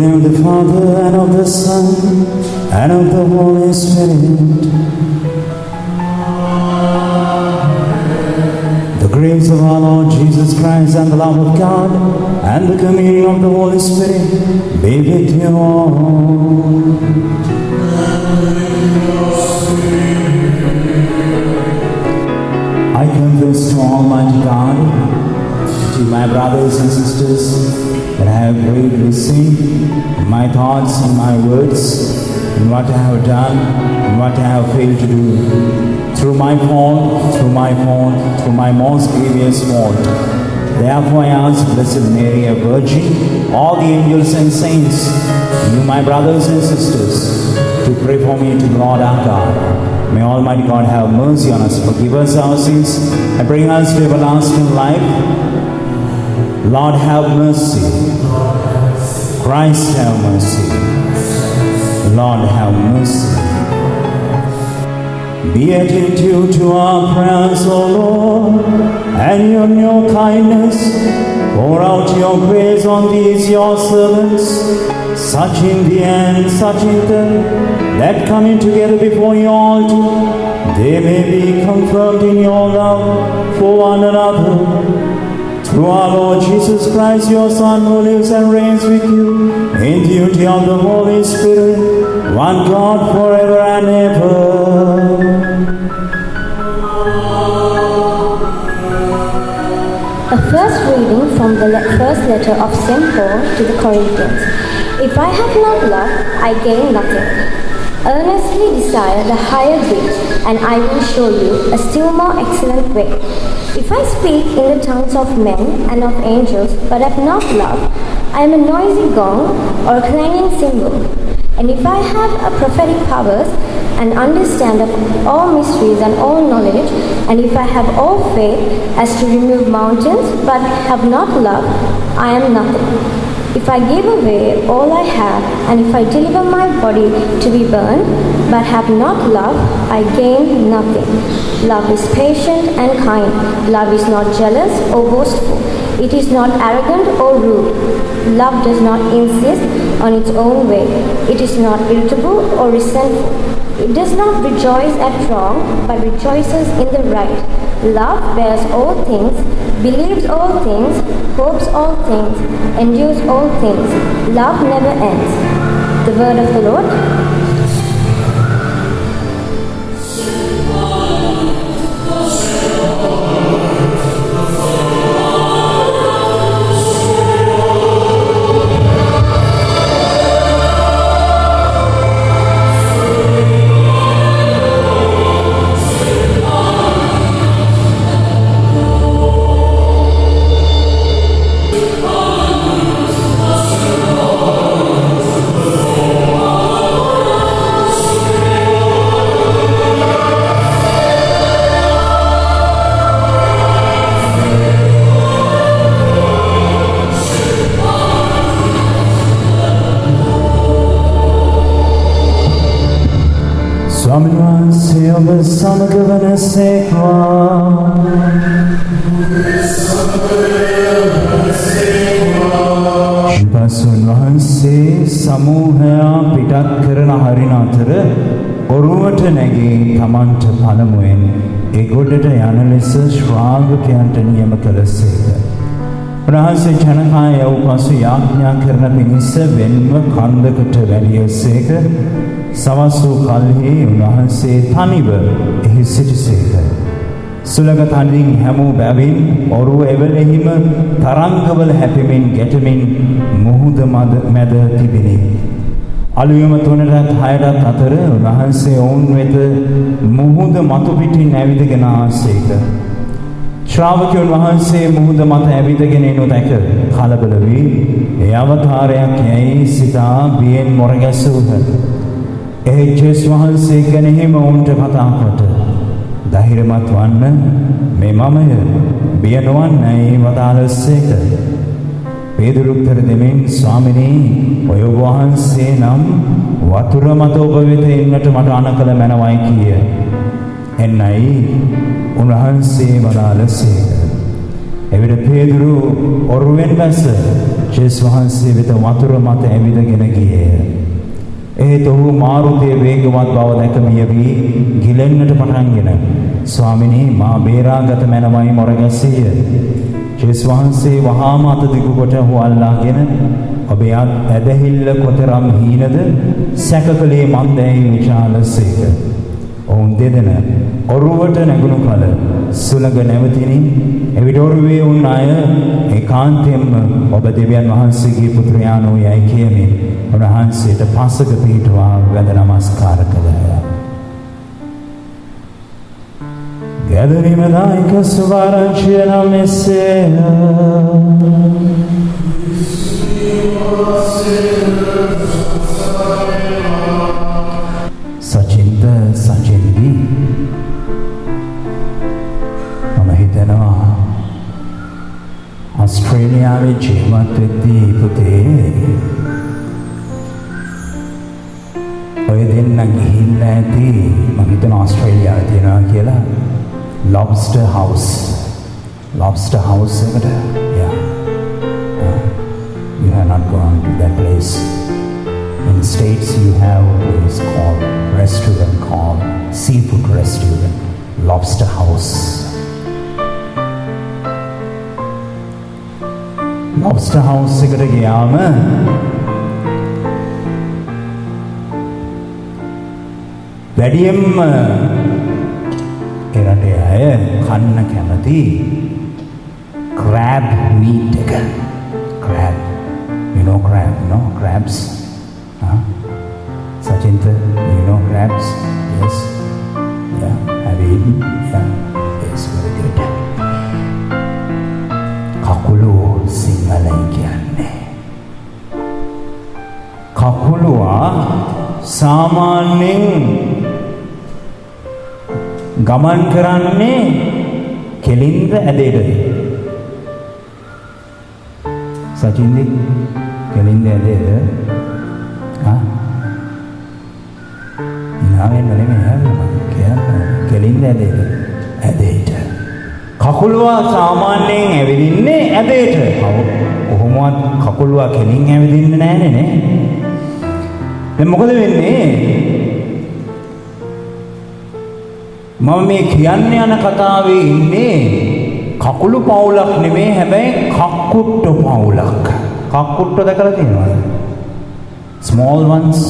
name of the Father, and of the Son, and of the Holy Spirit. The grace of our Lord Jesus Christ and the love of God and the communion of the Holy Spirit be with you all. I confess to Almighty God, to my brothers and sisters, that I have greatly sinned in my thoughts and my words, in what I have done and what I have failed to do. Through my most grievous fault. Therefore I ask Blessed Mary, a Virgin, all the angels and saints, you my brothers and sisters, to pray for me to the Lord our God. May Almighty God have mercy on us, forgive us our sins, and bring us to everlasting life. Lord have mercy. Christ have mercy. Lord have mercy. Be attentive to our prayers, O Lord, and in your kindness pour out your grace on these your servants, such in the end, such in them, that coming together before your altar, they may be confirmed in your love for one another. Through our Lord Jesus Christ, your Son, who lives and reigns with you in the unity of the Holy Spirit, one God forever and ever. A first reading from the first letter of St. Paul to the Corinthians. If I have not love, I gain nothing. Earnestly desire the higher good, and I will show you a still more excellent way. If I speak in the tongues of men and of angels, but have not love, I am a noisy gong or a clanging cymbal. And if I have a prophetic powers and understand of all mysteries and all knowledge, and if I have all faith as to remove mountains, but have not love, I am nothing. If I give away all I have, and if I deliver my body to be burned, but have not love, I gain nothing. Love is patient and kind. Love is not jealous or boastful. It is not arrogant or rude. Love does not insist on its own way. It is not irritable or resentful. It does not rejoice at wrong, but rejoices in the right. Love bears all things, believes all things, hopes all things, endures all things. Love never ends. The word of the Lord. ස්වාමීන් වහන්සේ ඔබ සමග වන සේක්වා. පසුන් වහන්සේ සමූහයා පිටත් කරන හරින අතර ඔරුවට නැගී තමන්ට පළමුවෙන් ඒ ගොඩට යන ලෙස ශ්‍රාවකයන්ට නියම කළසේක. උන්වහන්සේ ජනකාය වූ පසු යාඥා කරන පිණිස වෙන්ව කන්දකට වැළියසේක. සවස් වූ කල්හි උන්වහන්සේ තනිව එහි සිටිසේක. සුළඟ තනින් හැමූ බැවින් ඔරුව එවලෙහිම තරංගවල හැපෙමින් ගැටෙමින් මුහුද මැද තිබිණි. අලුයම 3ටත් 6ටත් අතර උන්වහන්සේ ඔවුන් වෙත මුහුද මතු පිටින් ඇවිදගෙන ආසේක. ශ්‍රාවකයන් වහන්සේ මුහුද මත ඇවිදගෙන එනු දැක කලබල වී ඒ අවතාරයක් යැයි සිතා බියෙන් මොරගැසූහ. ජේසුස් වහන්සේ කෙනෙහිම ඔවුන්ට කතා කොට ධෛර්යමත් වන්න, මේ මමය, බිය නොවන්නයි වදාළසේක. පේදුරු උත්තර දෙමින් ස්වාමිනී, ඔය වහන්සේ නම් වතුර මත ඔබ වෙත එන්නට මට අනකල මැනවයි කීය. එන්නයි උන්වහන්සේ වදාළසේක. එවිට පේදුරු ඔරුවෙන් බැස ජේසුස් වහන්සේ වෙත වතුර මත ඇවිදගෙන ගියේය. ඒත් ඔහු මාරුතයේ වේගවත් බව දැක මියවි ගිලෙන්නට පටන්ගෙන ස්වාමිනී මා බේරාගත මැනවයි මොරගැසීය. ජේසුස් වහන්සේ වහාම අත දිගු කොට ඔහු අල්ලාගෙන ඔබේ ඇදහිල්ල කොතරම් හීනද සැකකලේ මන්දැයි විචාලසේක. ඔවුන් දෙදෙන ඔරුවට නැගුණු කල සුළඟ නැවතිනි. එවිට ඔරුවේ වුන් අය ඒකාන්තයෙන්ම ඔබ දෙවියන් වහන්සේගේ පුත්‍රයාණෝ යයි කියමින් උන්වහන්සේට පසක පිහිටුවා වැඳ නමස්කාර කළහ. ගැදරීම දායක සුභාරංචිය නම් එසේය. සචින්දී මම හිතනවා ආස්ට්‍රේලියාවේ ජීවත් වෙද්දී පුතේ ඔය දෙන්න ගිහිල්ලා ඇති මම හිතනවා ආස්ට්‍රේලියාවේ තියනවා කියලා lobster house එකට you have not gone to that place. In States you have a place called restaurant called seafood restaurant, lobster house. Lobster house එකට ගියාම වැඩියෙන්ම එරට අය කන්න කැමති crab meat එක. crab, you know crab, no? Crabs. Sachinta, you know crabs? Yes. Yeah. Have you eaten? Yeah. Yes, very good. Kakulu Sinhalai කියන්නේ. කකුලුවා සාමාන්‍යයෙන් ගමන් කරන්නේ කෙලින්ද ඇදේටද? සචින්දි කෙලින්ද ඇදේද? ඉනාවෙන් කෙලින්ද ඇදේට? ඇදේට. කකුලුවා සාමාන්‍යයෙන් ඇවිදින්නේ ඇදේට. කොහොමවත් කකුලුවා කෙලින් ඇවිදින්නේ නැහනේ නේ. දැන් මොකද වෙන්නේ? මම මේ කියන්න යන කතාවේ ඉන්නේ කකුළු පවුලක් නෙමෙයි, හැබැයි කක්කුට්ටු පවුලක්. කක්කුට්ටු දැකලා තියෙනවද? small ones.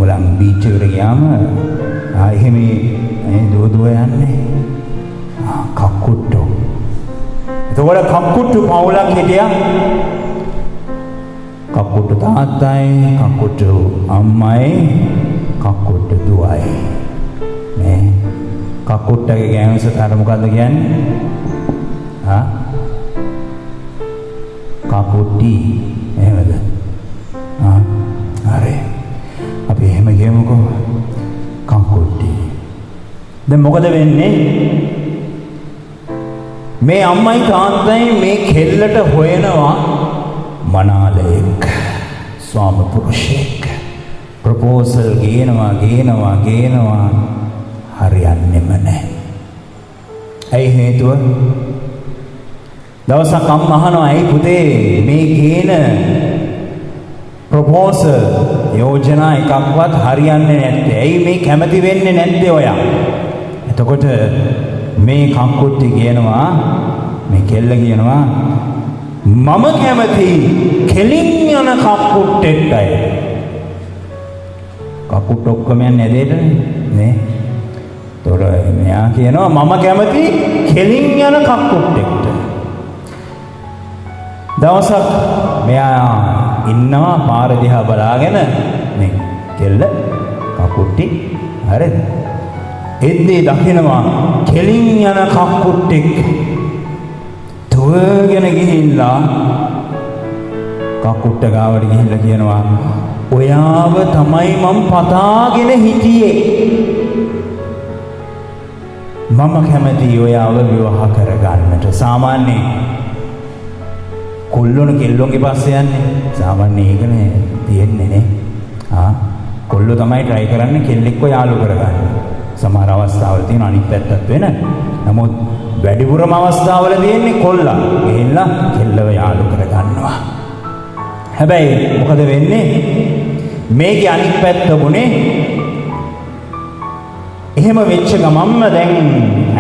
ඔලම් බීච් එකට ගියාම එහෙම දුව යන්නේ කක්කුට්ටු. එතකොට කක්කුට්ටු පවුලක් හිටියා. කක්කුට්ටු තාත්තයි, කක්කුට්ටු අම්මයි, කක්කුට්ටු දුවයි. නේ කක්කුට්ටගේ ගෑනුස තර මොකද්ද කියන්නේ? කකුට්ටි එහෙමද? හරි. අපි එහෙම කියමුකෝ. කකුට්ටි. දැන් මොකද වෙන්නේ? මේ අම්මයි තාත්තයි මේ කෙල්ලට හොයනවා මනාලයෙක්, ස්වාම පුරුෂයෙක්. ප්‍රොපෝසල් ගේනවා හරියන්නේම නැහැ. ඇයි හේතුව? දවසක් අම්මා අහනවා, "ඇයි පුතේ මේ ගේන ප්‍රොපෝසල් යෝජනා එකක්වත් හරියන්නේ නැත්තේ? ඇයි මේ කැමති වෙන්නේ නැත්තේ ඔයා?" එතකොට මේ කක්කුට්ටි කියනවා, මේ කෙල්ල කියනවා, "මම කැමති කෙලින් යන කක්කුට්ටෙක්ටයි." කකුට්ට ඔක්කොම යන්නේ ඇදේටනේ නේ. ඒතොර මෙයා කියනවා, "මම කැමති කෙලින් යන කක්කුට්ටෙක්ට." දවසක් මෙයා ඉන්නවා පාර දිහා බලාගෙන, මේ කෙල්ල කකුට්ටි හරිද? එද්දී දකිනවා කෙලින් යන කක්කුට්ටෙක් දුවගෙන ගිහිල්ලා කකුට්ට ගාවට ගිහිල්ලා කියනවා, "ඔයාව තමයි මම පතාගෙන හිටියේ. මම කැමති ඔයාව විවාහ කරගන්නට." සාමාන්‍යයෙන් කොල්ලොන කෙල්ලොන්ගේ පස්සේ යන්නේ. සාමාන්‍යයෙන් ඒකනේ තියෙන්නේ නේ. කොල්ලෝ තමයි try කරන්නේ කෙල්ලෙක්ව යාළු කරගන්න. සමහර අවස්ථාවල තියෙන අනිත් පැත්තත් වෙන. නමුත් වැඩිපුරම අවස්ථාවල තියෙන්නේ කොල්ලා ගිහිල්ලා කෙල්ලව යාළු කරගන්නවා. හැබැයි මොකද වෙන්නේ? මේකේ අනිත් පැත්ත වුණේ එහෙම වෙච්ච ගමන්ම දැන්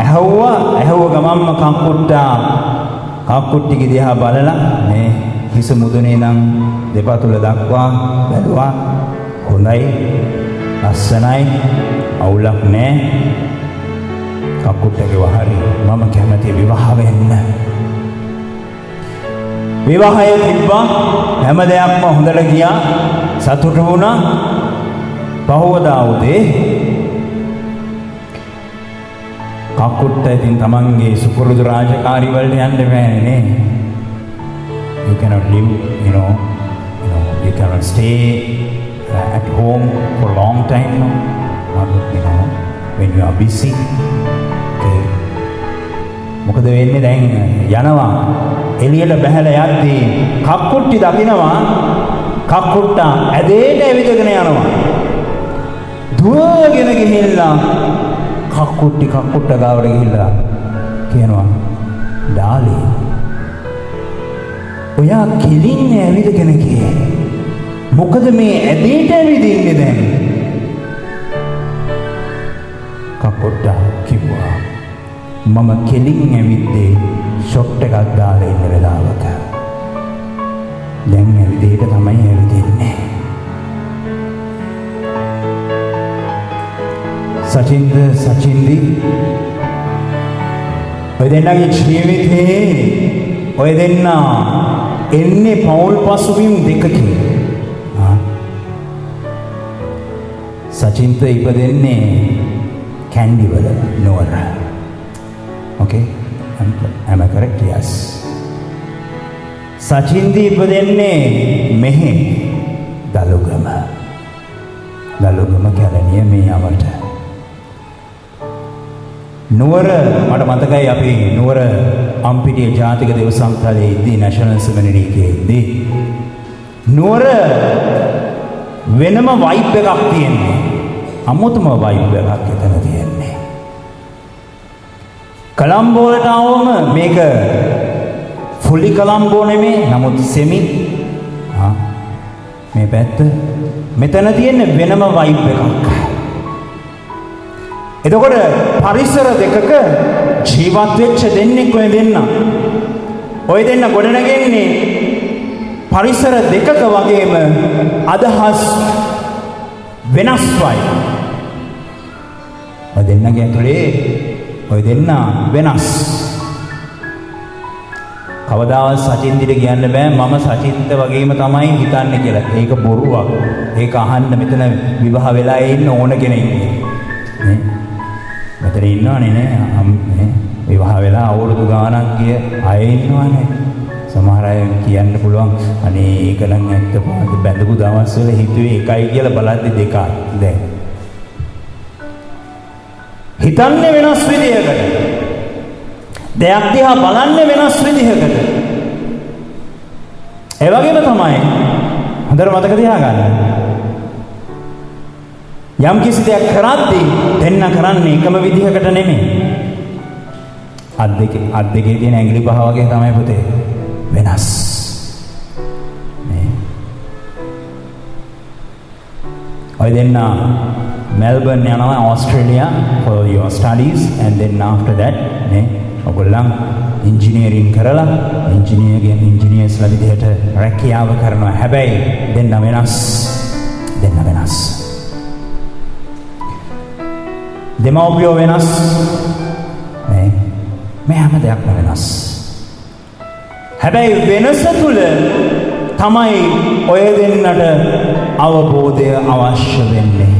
ඇහුව ගමන්ම කක්කුට්ටිගේ දිහා බලලා මේ හිස මුදුනේ නම් දෙපතුල දක්වා බැලුවා. හොඳයි, ලස්සනයි, අවුලක් නැහැ. කක්කුට්ටගේ වහරි මම කැමති විවාහ වෙන්න. විවාහය තිබ්බා, හැම දෙයක්ම හොඳට ගියා, සතුටු වුණා. පහවදා උදේ කක්කුට්ට ඉතින් තමන්ගේ සුපුරුදු රාජකාරී වලට යන්න බෑනේ නේ. You cannot live, you cannot stay at home for a long time, no? When you are busy. Okay. මොකද වෙන්නේ දැන් යනවා එළියට බහැලා යද්දී කක්කුට්ටි දකින්නවා කක්කුට්ටා ඇදේට ඇවිදගෙන යනවා. දුවගෙන ගිහිල්ලා කක්කුට්ට ගාවට ගිහිල්ලා කියනවා, ඩාලි ඔයා කෙලින් ඇවිදගෙන ගියේ. මොකද මේ ඇදේට ඇවිදින්නේ දැන්? කක්කුට්ටා කිව්වා, මම කෙලින් ඇවිද්දේ ෂොට් එකක් දාලා ඉන්න වෙලාවක. දැන් ඇවිදේට තමයි ඇවිදින්නේ. සචින්දි ඔය දෙන්නගේ ජීවිතේ ඔය දෙන්න එන්නේ පෞල් පසුබිම් දෙකකින්. සචින්ත ඉපදෙන්නේ කැන්ඩි වල නුවර. Okay, am I correct? Yes. සචින්දි ඉපදෙන්නේ මෙහි දලුගම කැලණිය මේ යමට. නුවර මට මතකයි අපි නුවර අම්පිටිය ජාතික දේව සංස්ථාවේ ඉදී නැෂනල් සෙමිනරි එකේ ඉදී නුවර වෙනම වයිබ් එකක් තියෙනවා. අමුතුම වයිබ් එකක් එතන තියෙන්නේ. කොළඹ වලට ආවම මේක ෆුලි කොළඹ නෙමෙයි, නමුත් සෙමි. මේ පැත්ත මෙතන තියෙන්නේ වෙනම වයිබ් එකක්. එතකොට පරිසර දෙකක ජීවත් වෙච්ච දෙන්නෙක් ඔය දෙන්න ගොඩනගන්නේ පරිසර දෙකක වගේම අදහස් වෙනස්වයි. ඔය දෙන්නගේ ඇතුලේ ඔය දෙන්න වෙනස්. කවදාවත් සචින්දිට කියන්න බෑ මම සචින්ත වගේම තමයි හිතන්නේ කියලා. ඒක බොරුවක්. ඒක අහන්න මෙතන විවාහ වෙලා ඉන්න ඕන කෙනෙක් නේ. මෙතන ඉන්නවනේ නේ. විවාහ වෙලා අවුරුදු ගාණක් ගිය අය ඉන්නවනේ. සමහර අය කියන්න පුළුවන් අනේ ඒක නම් ඇත්ත බැඳපු දවස් වල හිතුවේ එකයි කියලා බලද්දි දෙකයි. දැන් හිතන්නේ වෙනස් විදිහකට. දෙයක් දිහා බලන්නේ වෙනස් විදිහකට. ඒ වගේම තමයි හොඳට මතක තියාගන්න. යම් කිසි දෙයක් කරද්දී දෙන්න කරන්නේ එකම විදිහකට නෙමෙයි. අත් දෙකේ තියෙන ඇඟිලි පහ වගේ තමයි පුතේ. වෙනස්. ඔය දෙන්න මෙල්බර්න් යනවා Australia for your studies and then after that නේ ඔයගොල්ලන් ඉංජිනේරින් කරලා ඉංජිනේර්ස්ලා විදිහට රැකියාව කරනවා. හැබැයි දෙන්න වෙනස්. දෙමව්පියෝ වෙනස්. මේ හැම දෙයක්ම වෙනස්. හැබැයි වෙනස තුල තමයි ඔය දෙන්නට අවබෝධය අවශ්‍ය වෙන්නේ.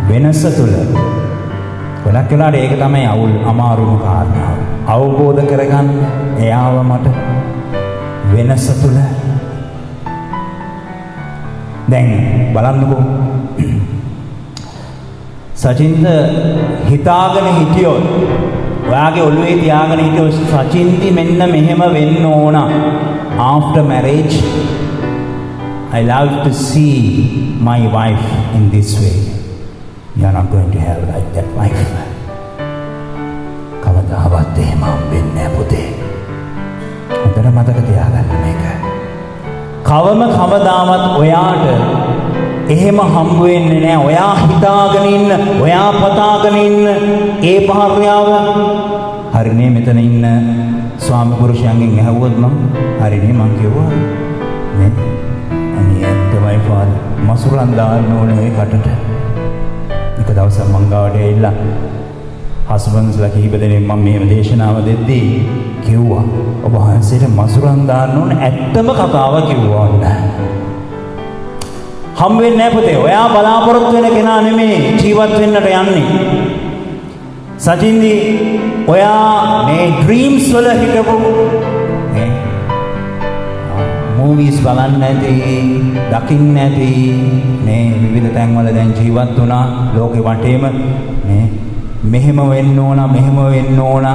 වෙනස තුල ගොඩක් වෙලාවට ඒක තමයි අමාරුම කාරණාව. අවබෝධ කරගන්න එයාව මට වෙනස තුල. දැන් බලන්නකෝ සචින්ද හිතාගෙන හිටියොත් ඔයාගේ ඔළුවේ තියාගෙන හිටියොත් සචින්දි මෙන්න මෙහෙම වෙන්න ඕන. After marriage I love to see my wife in this way. You are not going to have like that wife. කවදාවත් එහෙම හම්බෙන්නේ නැහැ පුතේ. හොඳට මතක තියාගන්න මේක. කවදාවත් ඔයාට එහෙම හම්බ වෙන්නේ නැහැ. ඔයා හිතාගෙන ඉන්න, ඔයා පතාගෙන ඉන්න ඒ භාර්යාව හරිනේ. මෙතන ඉන්න ස්වාමි පුරුෂයන්ගෙන් ඇහුවොත් මං හරිනේ මං කිව්වා නේ අනේ ඇත්තමයි පාද මසුරන් දාන්න ඕනේ ඒ කටට. එක දවසක් මං ගාවට ඇවිල්ලා හස්බන්ඩ්ස්ලා කිහිප දෙනෙක් මම මෙහෙම දේශනාව දෙද්දී කිව්වා ඔබ වහන්සේට මසුරන් දාන්න ඕනේ. ඇත්තම කතාව කිව්වා නෑ. හම් වෙන්නේ නැහැ පුතේ. ඔයා බලාපොරොත්තු වෙන කෙනා නෙමෙයි ජීවත් වෙන්නට යන්නේ. සචින්දි ඔයා මේ ඩ්‍රීම්ස් වල හිටපු නේ මූවිස් බලන්න නැති, දකින්න නැති නේ විවිධ තැන්වල දැන් ජීවත් වුණා ලෝකෙ වටේම නේ මෙහෙම වෙන්න ඕන මෙහෙම වෙන්න ඕන.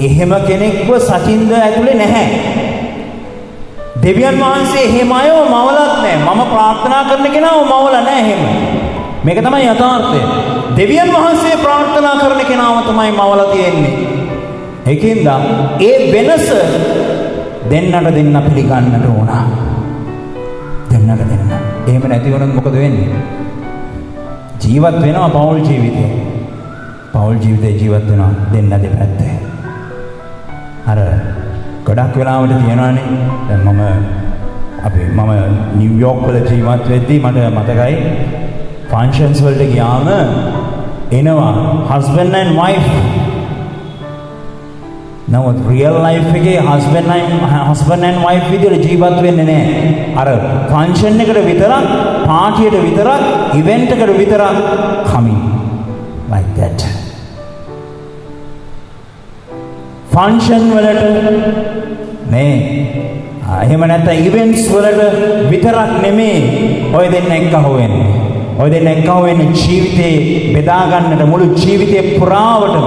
එහෙම කෙනෙක්ව සචින්ද ඇතුලේ නැහැ. දෙවියන් වහන්සේ එහෙම අයව මවලත් නැහැ. මම ප්‍රාර්ථනා කරන කෙනාව මවල නැහැ එහෙම. මේක තමයි යථාර්ථය. දෙවියන් වහන්සේ ප්‍රාර්ථනා කරන කෙනාව තමයි මවලා තියෙන්නේ. ඒකෙන්ද ඒ වෙනස දෙන්නට දෙන්න පිළිගන්නට ඕන. දෙන්නට දෙන්න. එහෙම නැති වුණොත් මොකද වෙන්නේ? ජීවත් වෙනවා පෞල් ජීවිතේ. පෞල් ජීවිතේ ජීවත් වෙනවා දෙන්න දෙපැත්තේ. අර ගොඩක් වෙලාවට තියෙනවානේ. දැන් මම නිව්යෝක් වල ජීවත් වෙද්දී මට මතකයි ෆන්ක්ෂන්ස් වලට ගියාම එනවා හස්බන්ඩ් ඇන්ඩ් වයිෆ්. නමුත් රියල් ලයිෆ් එකේ හස්බන්ඩ් ඇන්ඩ් වයිෆ් විදිහට ජීවත් වෙන්නේ නැහැ. අර ෆන්ක්ෂන් එකට විතරක්, පාටියට විතරක්, ඉවෙන්ට් එකට විතරක් coming like that. ෆන්ක්ෂන් වලට නේ එහෙම නැත්නම් ඉවෙන්ට්ස් වලට විතරක් නෙමෙයි ඔය දෙන්න එක්කහුව වෙන්නේ. ඔය දෙන්න එක්කහුව වෙන්නේ ජීවිතේ බෙදා ගන්නට මුළු ජීවිතේ පුරාවටම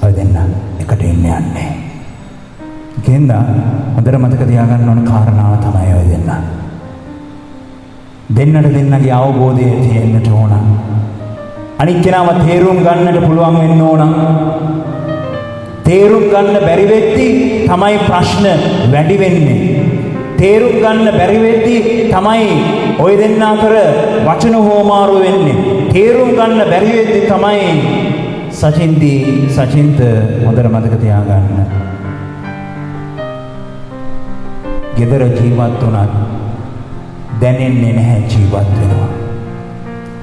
ඔය දෙන්න එකට ඉන්න යන්නේ. ඒකෙන්ද හොඳට මතක තියාගන්න ඕන කාරණාව තමයි ඔය දෙන්න. දෙන්නට දෙන්නගේ අවබෝධය තියෙන්නට ඕන. අනිත් කෙනාව තේරුම් ගන්නට පුළුවන් වෙන්න ඕන. තේරුම් ගන්න බැරි වෙද්දී තමයි ප්‍රශ්න වැඩි වෙන්නේ. තේරුම් ගන්න බැරි වෙද්දී තමයි ඔය දෙන්න අතර වචන හෝමාරු වෙන්නේ. තේරුම් ගන්න බැරි වෙද්දී තමයි සචින්ත හොඳට මතක තියාගන්න. ගෙදර ජීවත් වුණත් දැනෙන්නේ නැහැ ජීවත් වෙනවා.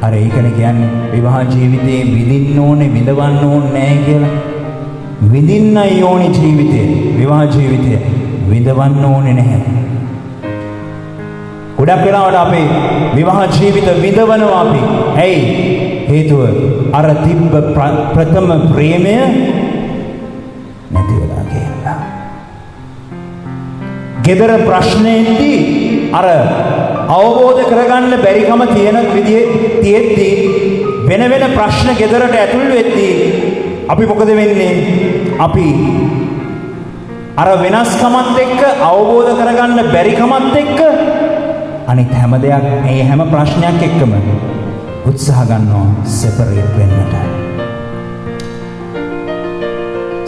අර ඒකනේ කියන්නේ විවාහ ජීවිතේ විඳින්න ඕනේ විඳවන්න ඕනේ නැහැ කියලා. විඳින්නයි ඕනේ ජීවිතේ. විවාහ ජීවිතේ විඳවන්න ඕනේ නැහැ. ගොඩක් වෙලාවට අපේ විවාහ ජීවිත විඳවනවා අපි. ඇයි? හේතුව අර තිබ්බ ප්‍රථම ප්‍රේමය නැති වෙලා ගියා. ගෙදර ප්‍රශ්නේදී අර අවබෝධ කරගන්න බැරිකම තියෙන විදිහේ තියෙද්දී වෙන ප්‍රශ්න ගෙදරට ඇතුල් වෙද්දී අපි මොකද වෙන්නේ? අපි අර වෙනස්කමත් එක්ක අවබෝධ කරගන්න බැරිකමත් එක්ක අනිත් හැම දෙයක් මේ හැම ප්‍රශ්නයක් එක්කම උත්සාහ ගන්නවා separate වෙන්නට.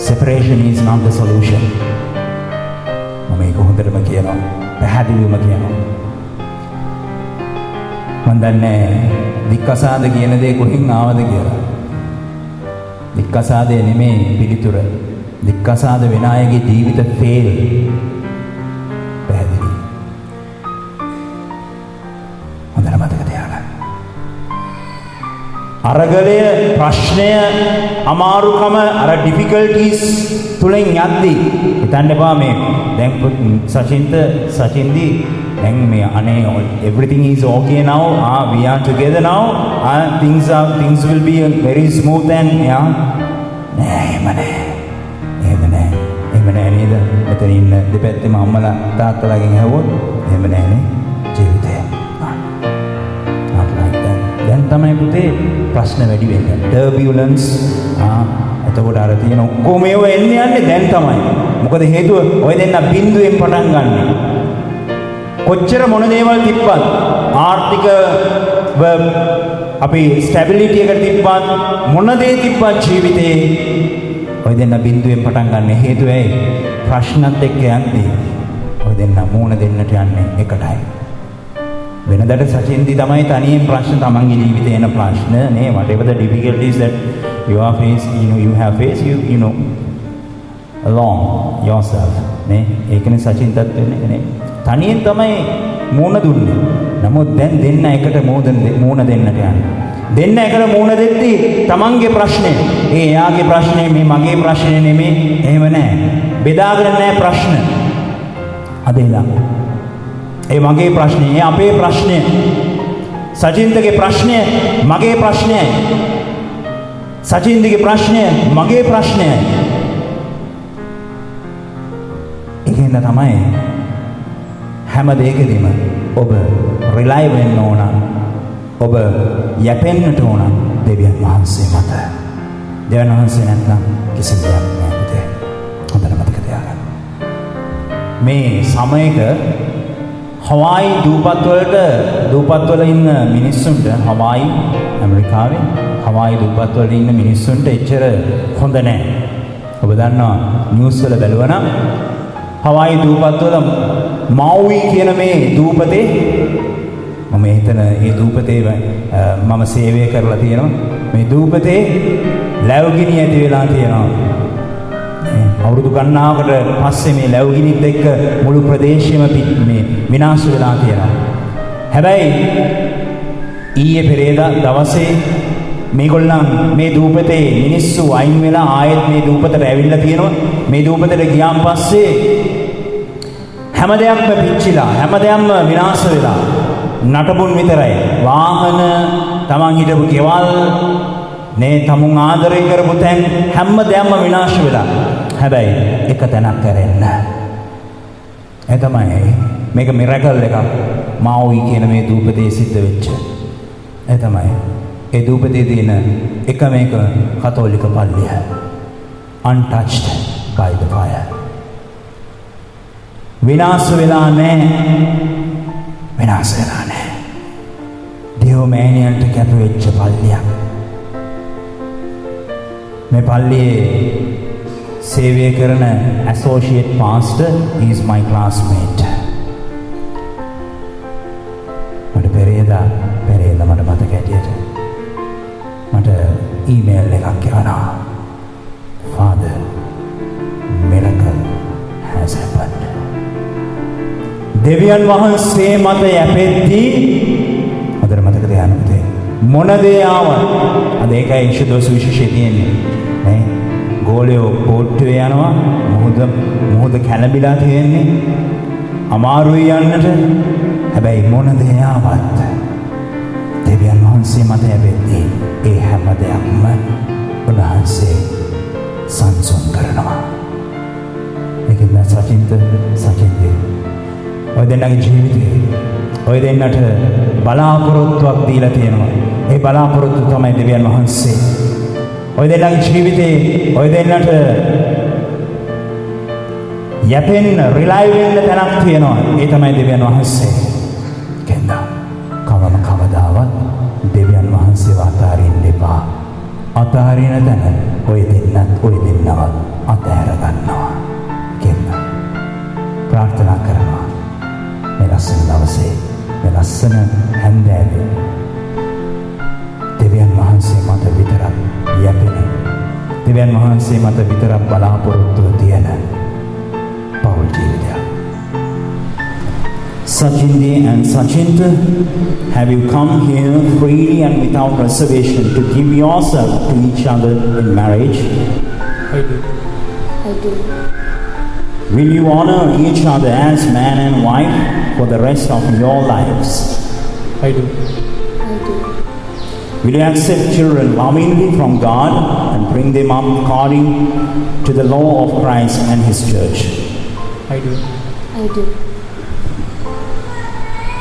Separation is not the solution. මම ඒක හොඳටම කියනවා. පැහැදිලිවම කියනවා. මම දන්නේ විකසාද කියන දේ කොහෙන් ආවද කියලා. විකසාදේ නෙමෙයි පිළිතුර. විකසාද වෙන අයගේ ජීවිත ෆේල්. පැහැදිලි. හොඳට මතක තියාගන්න. අරගලය ප්‍රශ්නය අමාරුකම අර ඩිෆිකල්ටිස් තුලින් යද්දී හිතන්න එපා මේ දැන් සචින්දි දැන් මේ අනේ everything is okay now, we are together now, things will be very smooth and yeah. එහෙම නෑ නේද? මෙතන ඉන්න දෙපැත්තෙම අම්මලා තාත්තලාගෙන් ඇහුවොත් එහෙම නෑනේ ජීවිතය. දැන් තමයි පුතේ ප්‍රශ්න වැඩි වෙන්නේ. ටර්බියුලන්ස් එතකොට අර තියෙන ඔක්කොම ඒවා යන්නේ දැන් තමයි. මොකද හේතුව ඔය දෙන්න බිඳුවෙන් පටන් ගන්න. කොච්චර මොන දේවල් තිබ්බත් ආර්ථික අපි ස්ටැබිලිටි එකට තිබ්බත් මොන දේ තිබ්බත් ජීවිතේ ඔය දෙන්න බිඳුවෙන් පටන් ගන්න හේතුව ඇයි? ප්‍රශ්නත් එක්ක යන්නේ ඔය දෙන්න මූණ දෙන්නට යන්නේ එකටයි. වෙනදට සචින්දි තමයි තනියෙන් ප්‍රශ්න තමන්ගේ ජීවිතේ එන ප්‍රශ්න නේ whatever the difficulties that you are faced you have faced you know along yourself නේ ඒකනේ සචින්තත් වෙන්නේ නේ තනියෙන් තමයි මූණ දුන්නේ. නමුත් දැන් දෙන්න එකට මූණ දෙන්නට යන්නේ. දෙන්න එකට මූණ දෙද්දී තමන්ගේ ප්‍රශ්නේ එයාගේ ප්‍රශ්නේ මේ මගේ ප්‍රශ්නේ නෙමෙයි එහෙම නැහැ. බෙදාගෙන නැහැ ප්‍රශ්න. අද ඉඳන් ඒ මගේ ප්‍රශ්නේ, ඒ අපේ ප්‍රශ්නය. සචින්තගේ ප්‍රශ්නය මගේ ප්‍රශ්නයයි. සචින්තගේ ප්‍රශ්නය මගේ ප්‍රශ්නයයි. ඒකෙන්ද තමයි හැම දෙයකදීම ඔබ රිලයි වෙන්න ඕන. ඔබ යැපෙන්නට ඕන දෙවියන් වහන්සේ මත. දෙවියන් වහන්සේ නැත්නම් කිසිම දෙයක් නෑ පුතේ. හොඳට මතක තියාගන්න. මේ සමයක හවායි දූපත්වල ඉන්න මිනිස්සුන්ට හවායි ඇමරිකාවේ හවායි දූපත්වල ඉන්න මිනිස්සුන්ට එච්චර හොඳ නැහැ. ඔබ දන්නවා නිවුස් වල බැලුවනම් හවායි දූපත්වල මවුයි කියන මේ දූපතේ මම හිතන ඒ දූපතේ මම සේවය කරලා තියෙනවා. මේ දූපතේ ලැබුගිනි ඇති වෙලා තියෙනවා. අවුරුදු ගණනාවකට පස්සේ මේ ලැබුගිනිත් එක්ක මුළු ප්‍රදේශෙම මේ විනාශ වෙලා තියෙනවා. හැබැයි ඊයේ පෙරේදා දවසේ මේගොල්ලන් මේ දූපතේ මිනිස්සු අයින් වෙලා ආයෙත් මේ දූපතට ඇවිල්ලා තියෙනවා. මේ දූපතට ගියාන් පස්සේ හැම දෙයක්ම පිච්චිලා හැම දෙයක්ම විනාශ වෙලා නටබුන් විතරයි. වාහන, තමන් හිටපු ගෙවල්, නේ තමුන් ආදරය කරපු තැන් හැම දෙයක්ම විනාශ වෙලා. හැබැයි එක තැනක් කරෙන්න. ඒ තමයි මේක මිරකල් එකක්. මාවුයි කියන මේ දූපතේ සිද්ධ වෙච්ච. ඒ තමයි ඒ දූපතේ තියෙන එකම එක කතෝලික පල්ලිය. untouched by the fire. විනාශ වෙලා නැහැ. විනාශ වෙලා නැහැ. දේව මෑණියන්ට කැප වෙච්ච පල්ලියක්. මේ පල්ලියේ සේවය කරන associate pastor is my classmate. මට පෙරේදා මට මතක ඇටියට මට ඊමේල් එකක් යවනවා. Father, miracle has happened. දෙවියන් වහන්සේ මත යැපෙද්දී හොඳට මතක තියාගන්න පුතේ. මොන දේ ආවත් අද ඒකයි ශුද්ධ විශේෂය තියෙන්නේ නේ. ගෝලයෝ බෝට්ටුවේ යනවා මුහුද කැළඹිලා තියෙන්නේ අමාරුයි යන්නට. හැබැයි මොන දේ ආවත් දෙවියන් වහන්සේ මත යැපෙද්දී ඒ හැම දෙයක්ම උන්වහන්සේ සංසුන් කරනවා. ඒකෙන් සචින්තේ ඔය දෙන්නගේ ජීවිතේ ඔය දෙන්නට බලාපොරොත්තුවක් දීලා තියෙනවා. ඒ බලාපොරොත්තු තමයි දෙවියන් වහන්සේ. ඔය දෙන්නගේ ජීවිතේ ඔය දෙන්නට යැපෙන්න රිලයි වෙන්න තැනක් තියෙනවා. ඒ තමයි දෙවියන් වහන්සේ. කෙන්ද කවදාවත් දෙවියන් වහන්සේව අතාරින්න එපා. අතාරින තැන ඔය දෙන්නව අතහැර ගන්නවා. කෙන්ද ප්‍රාර්ථනා කරනවා. මේ ලස්සන දවසේ මේ ලස්සන හැන්දෑවේ දෙවියන් වහන්සේ මත විතරක් යැපෙන දෙවියන් වහන්සේ මත විතරක් බලාපොරොත්තුව තියෙන පෞල් ජීවිතයක්. Sachindi and Sachinta, have you come here freely and without reservation to give yourself to each other in marriage? I do. I do. Will you honor each other as man and wife for the rest of your lives? I do. I do. Will you accept children lovingly from God and bring them up according to the law of Christ and His church? I do. I do.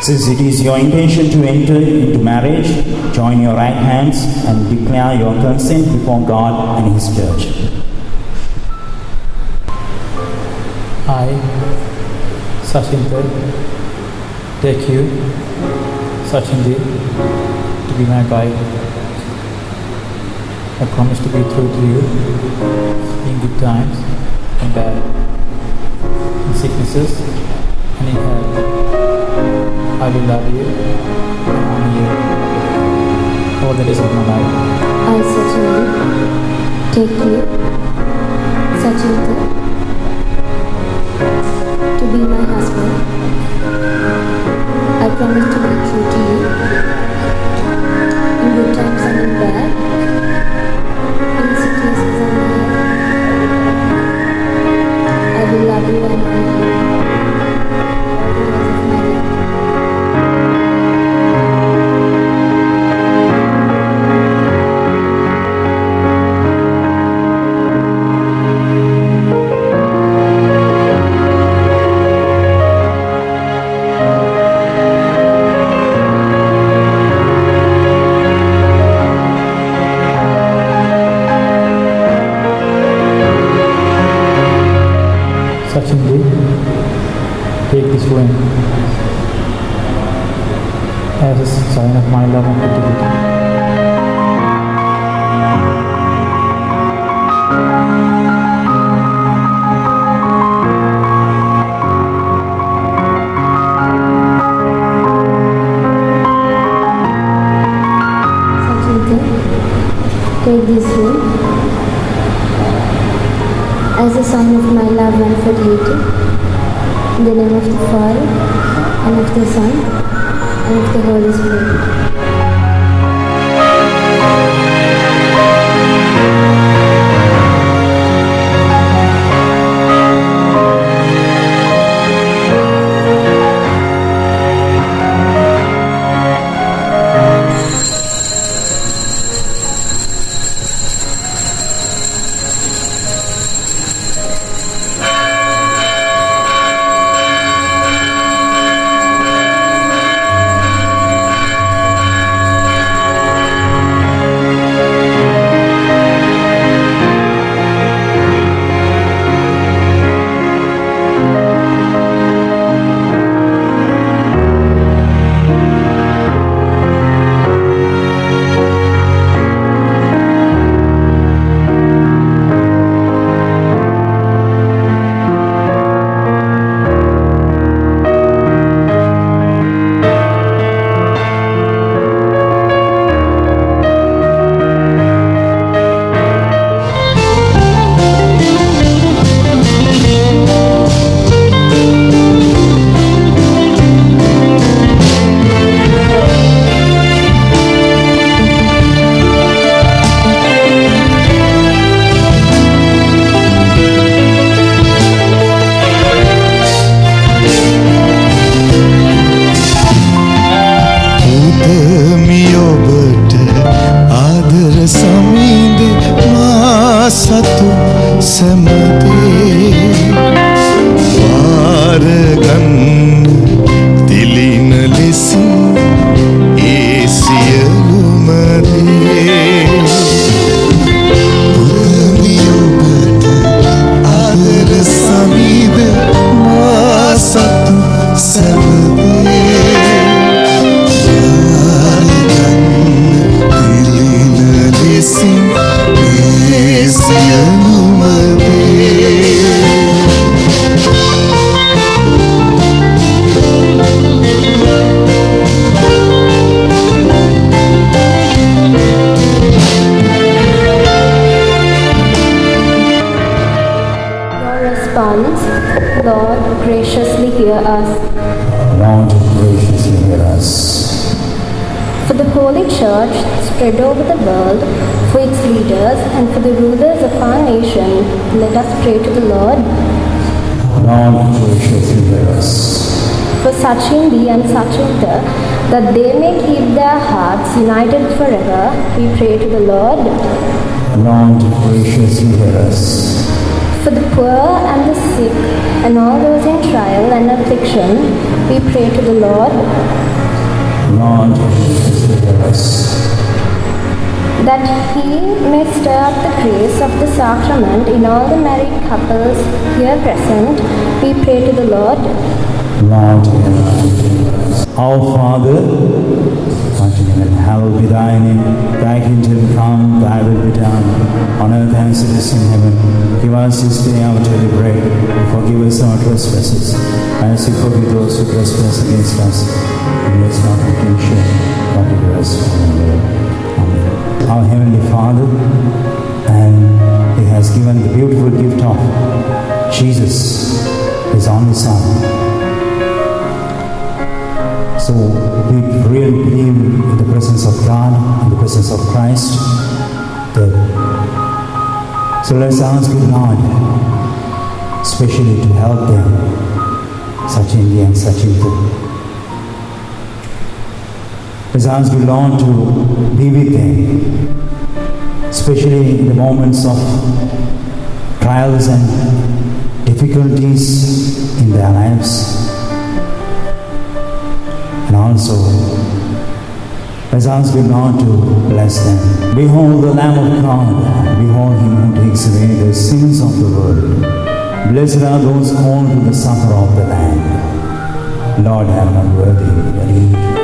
Since it is your intention to enter into marriage, join your right hands and declare your consent before God and His church. I, Sachinta, take you, Sachindi, to be my guide. I promise to be true to you in good times and bad, in sicknesses and in health. I will love you and honor you all the days of my life. I certainly take you, Sachinta, to be my husband. I promise to be true to you in good times and in bad, in sicknesses and in health. I will love you and honor you all the days of my life. Sachinji, take this ring as a sign of my love and fidelity. Sachinta, take this ring as a sign of my love and fidelity. In the name of the Father, and of the Son, and of the Holy Spirit. සතු සැමදේ වාරගන්න තිලින ලෙසින් ඒ සියලුම දේ පුරමියොබට ආදර සමීද මා සතු සැමදේ Lord, graciously hear us. Lord, graciously hear us. For the Holy Church spread over the world, for its leaders and for the rulers of our nation, let us pray to the Lord. Lord, graciously hear us. For Sachindi and Sachinta, that they may keep their hearts united forever, we pray to the Lord. Lord, graciously hear us. For the poor and the sick and all those in trial and affliction, we pray to the Lord. Lord, graciously hear us. That He may stir up the grace of the sacrament in all the married couples here present, we pray to the Lord. Lord, hear us. Our Father, art in heaven, hallowed be thy name. Thy kingdom come, thy will be done, on earth as it is in heaven. Give us this day our daily bread, and forgive us our trespasses, as we forgive those who trespass against us. And lead us not into temptation, but deliver us from evil. Amen. Our Heavenly Father, and He has given the beautiful gift of Jesus, His only Son. So we really believe in the presence of God, in the presence of Christ. So let's ask the Lord, especially to help them, such Indians, such people. Let's ask the Lord to be with them, especially in the moments of trials and difficulties in their lives. And also, let's ask the Lord to bless them. Behold the Lamb of God, behold Him who takes away the sins of the world. Blessed are those called to the supper of the Lamb. Lord, I am not worthy that He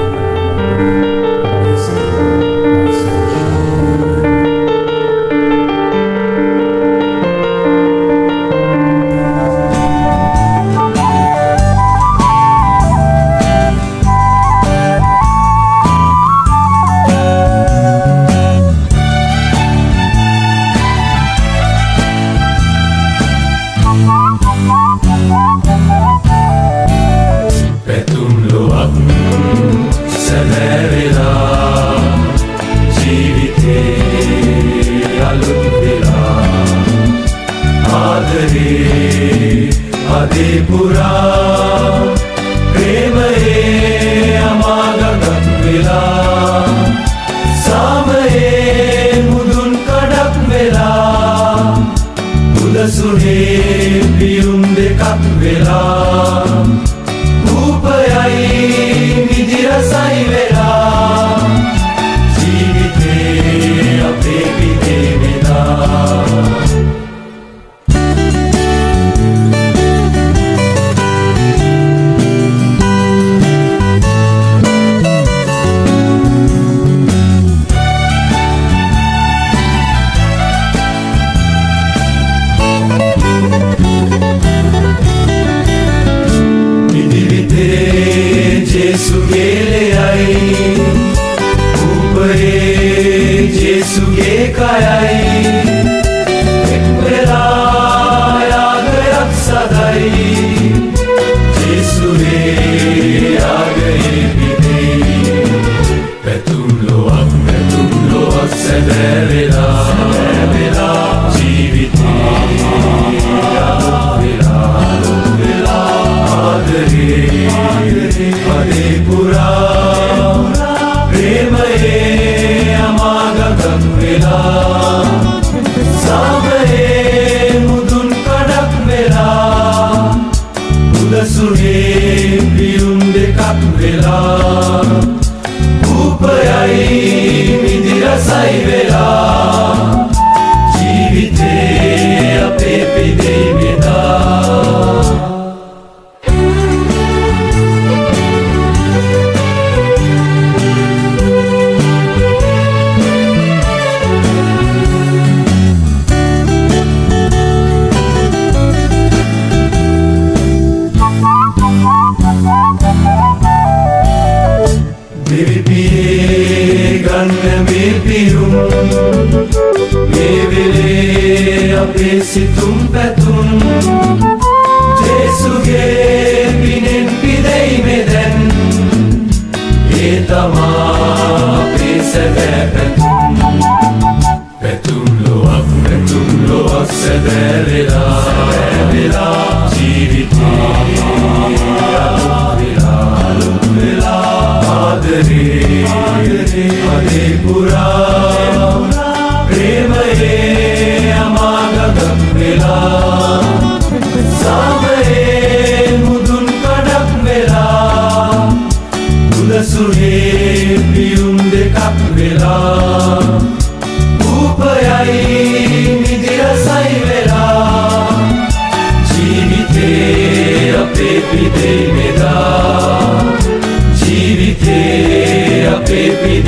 Baby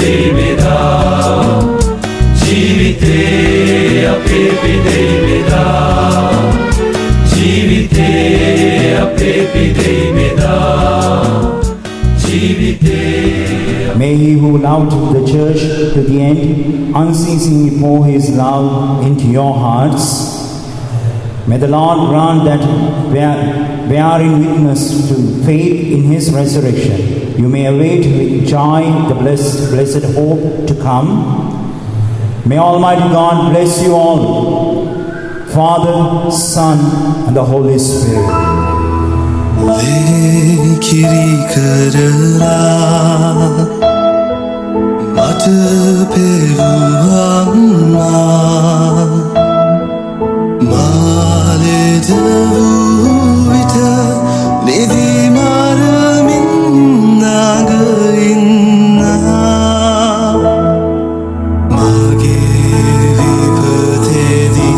May he who loved the church to the end unceasingly pour his love into your hearts. May the Lord grant that bearing witness to faith in his resurrection, you may await with joy the blessed hope to come. May Almighty God bless you all, Father, Son, and the Holy Spirit. කිරි කරලා මට පෙවුවම්මා මාලෙද වූ විට නිදි මරමින් නාගඉන්නා මගේ විපතේදී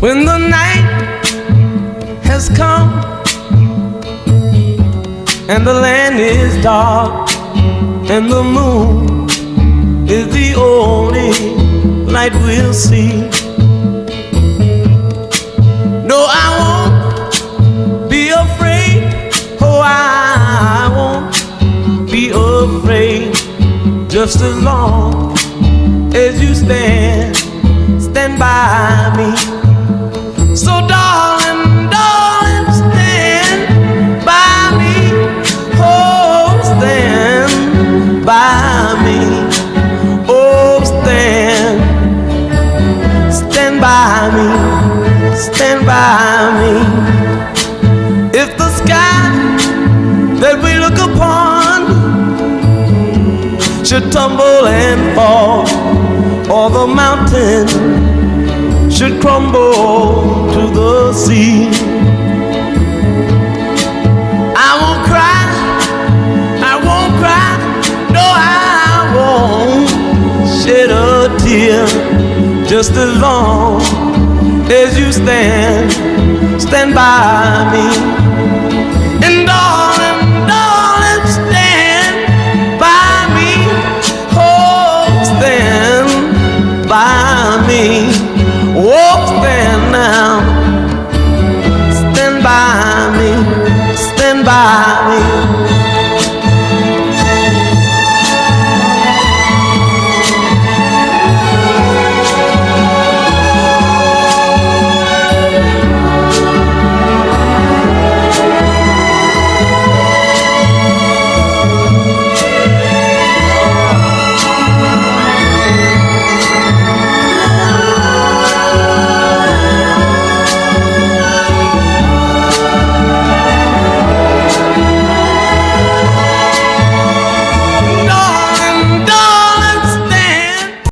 When the night has come and the land is dark and the moon is the only light we'll see. No, I won't be afraid. Oh, I won't be afraid. Just as long as you stand by me. So darling, darling, stand by me. Oh, stand by me. Oh, stand by me. Stand by me. If the sky that we look upon should tumble and fall, or the mountain should crumble to the sea, I won't cry, no, I won't shed a tear. Just as long as you stand by me.